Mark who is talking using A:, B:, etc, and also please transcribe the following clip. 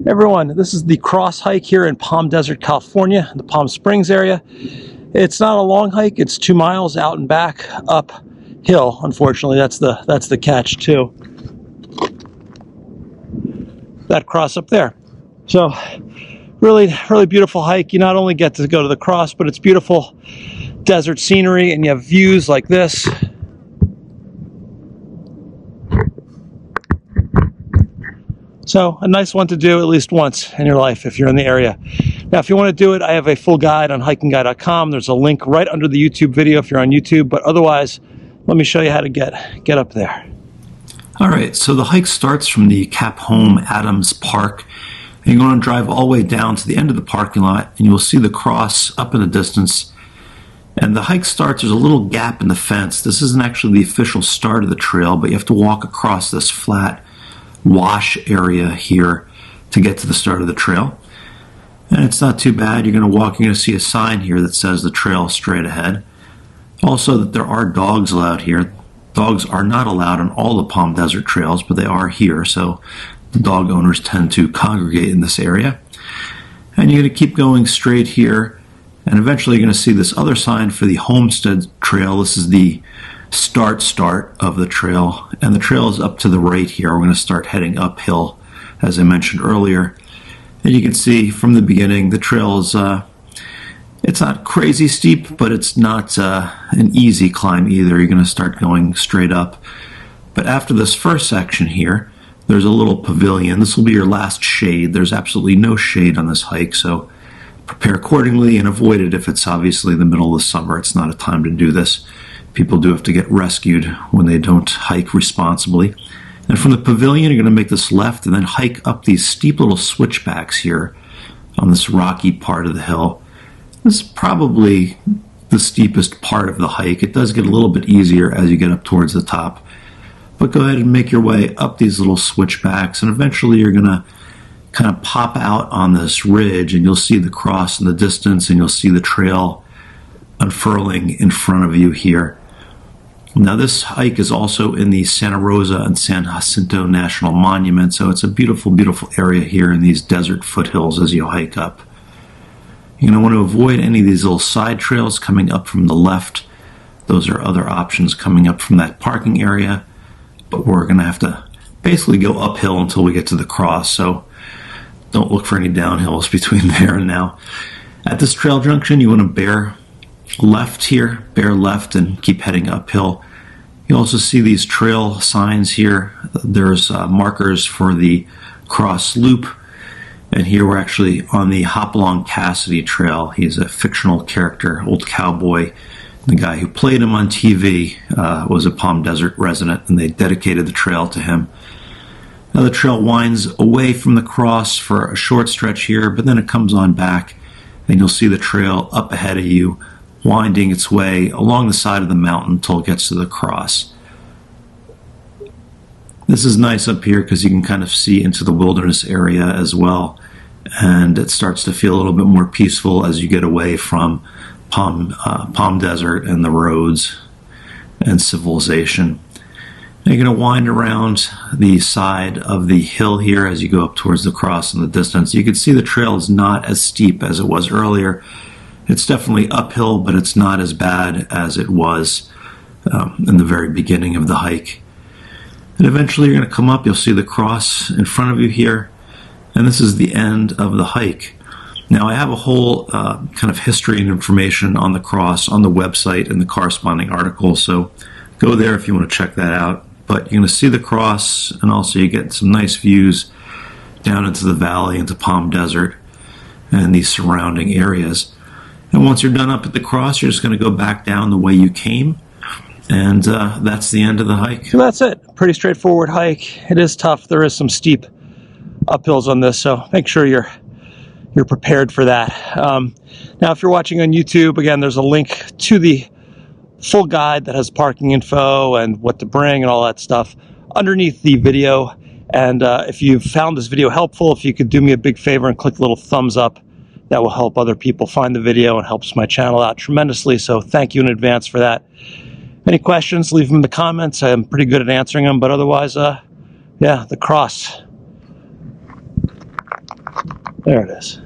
A: Everyone, this is the cross hike here in Palm Desert, California, the Palm Springs area. It's not a long hike, it's 2 miles out and back uphill. Unfortunately, that's the catch too. That cross up there. So really beautiful hike. You not only get to go to the cross, but it's beautiful desert scenery and you have views like this. So a nice one to do at least once in your life if you're in the area. Now, if you want to do it, I have a full guide on HikingGuy.com. There's a link right under the YouTube video if you're on YouTube, but otherwise, let me show you how to get up there.
B: All right, so the hike starts from the Cap Home Adams Park, and you're going to drive all the way down to the end of the parking lot, and you'll see the cross up in the distance. And the hike starts, there's a little gap in the fence. This isn't actually the official start of the trail, but you have to walk across this flat wash area here to get to the start of the trail. And it's not too bad. You're going to walk, you're going to see a sign here that says the trail straight ahead. Also that there are dogs allowed here. Dogs are not allowed on all the Palm Desert trails, but they are here, so the dog owners tend to congregate in this area. And you're going to keep going straight here, and eventually you're going to see this other sign for the Homestead Trail. This is the start of the trail, and the trail is up to the right here. We're going to start heading uphill, as I mentioned earlier. And you can see from the beginning the trail is it's not crazy steep, but it's not an easy climb either. You're going to start going straight up. But after this first section here, there's a little pavilion. This will be your last shade. There's absolutely no shade on this hike, so prepare accordingly and avoid it if it's obviously the middle of the summer. It's not a time to do this. People do have to get rescued when they don't hike responsibly. And from the pavilion, you're going to make this left and then hike up these steep little switchbacks here on this rocky part of the hill. This is probably the steepest part of the hike. It does get a little bit easier as you get up towards the top. But go ahead and make your way up these little switchbacks, and eventually you're going to kind of pop out on this ridge, and you'll see the cross in the distance, and you'll see the trail unfurling in front of you here. Now this hike is also in the Santa Rosa and San Jacinto National Monument, so it's a beautiful, beautiful area here in these desert foothills as you hike up. You're going to want to avoid any of these little side trails coming up from the left. Those are other options coming up from that parking area, but we're going to have to basically go uphill until we get to the cross, so don't look for any downhills between there and now. At this trail junction, you want to bear left here, bear left, and keep heading uphill. You also see these trail signs here. There's markers for the cross loop, and here we're actually on the Hopalong Cassidy Trail. He's a fictional character, old cowboy. The guy who played him on TV was a Palm Desert resident, and they dedicated the trail to him. Now the trail winds away from the cross for a short stretch here, but then it comes on back, and you'll see the trail up ahead of you, winding its way along the side of the mountain until it gets to the cross. This is nice up here because you can kind of see into the wilderness area as well, and it starts to feel a little bit more peaceful as you get away from Palm Desert and the roads and civilization. Now you're going to wind around the side of the hill here as you go up towards the cross in the distance. You can see the trail is not as steep as it was earlier. It's definitely uphill, but it's not as bad as it was in the very beginning of the hike. And eventually you're going to come up, you'll see the cross in front of you here, and this is the end of the hike. Now I have a whole kind of history and information on the cross on the website and the corresponding article, so go there if you want to check that out. But you're going to see the cross, and also you get some nice views down into the valley, into Palm Desert, and these surrounding areas. And once you're done up at the cross, you're just going to go back down the way you came, and that's the end of the hike.
A: So that's it. Pretty straightforward hike. It is tough. There is some steep uphills on this, so make sure you're prepared for that. Now, if you're watching on YouTube, again, there's a link to the full guide that has parking info and what to bring and all that stuff underneath the video. And if you found this video helpful, if you could do me a big favor and click the little thumbs up, that will help other people find the video and helps my channel out tremendously. So thank you in advance for that. Any questions, leave them in the comments. I'm pretty good at answering them, but otherwise, yeah, the cross. There it is.